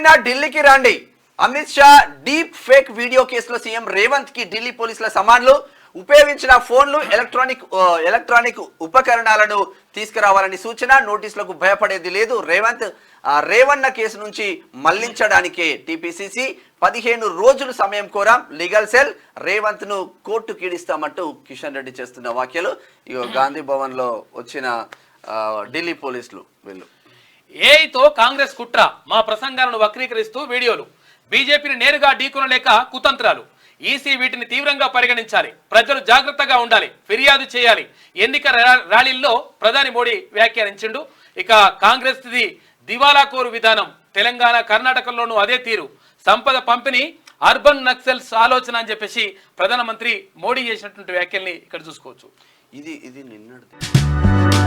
అయినా ఢిల్లీకి రండి. Amit Shah deep fake video కేసులో సీఎం రేవంత్ కి ఢిల్లీ పోలీసుల సమాన్లు, ఉపయోగించిన ఫోన్లు, ఎలక్ట్రానిక్ ఉపకరణాలను తీసుకురావాలని సూచన. నోటీసులకు భయపడేది లేదు. రేవన్న కేసు నుంచి మళ్లించడానికే టీపీసీసీ 15 రోజులు సమయం కోరాం. లీగల్ సెల్ రేవంత్ ను కోర్టుకి ఈడిస్తామంటూ కిషన్ రెడ్డి చేస్తున్న వ్యాఖ్యలు. ఇగో గాంధీ భవన్ లో వచ్చిన ఢిల్లీ పోలీసులు వీళ్ళు. ఏఐతో కాంగ్రెస్ కుట్ర, మా ప్రసంగాలను వక్రీకరిస్తూ వీడియోలు, బీజేపీని నేరుగా ఢీకొనలేక కుతంత్రాలు, ఈసీ వీటిని తీవ్రంగా పరిగణించాలి, ప్రజలు జాగ్రత్తగా ఉండాలి, ఫిర్యాదు చేయాలి, ఎన్నిక ర్యాలీల్లో ప్రధాని మోడీ వ్యాఖ్యానించిండు. ఇక కాంగ్రెస్ దివాలాకోరు విధానం, తెలంగాణ కర్ణాటకలోనూ అదే తీరు, సంపద పంపిణీ, అర్బన్ నక్సల్స్ ఆలోచన అని చెప్పేసి ప్రధానమంత్రి మోడీ చేసినటువంటి వ్యాఖ్యల్ని ఇక్కడ చూసుకోవచ్చు. ఇది నిన్నటిది.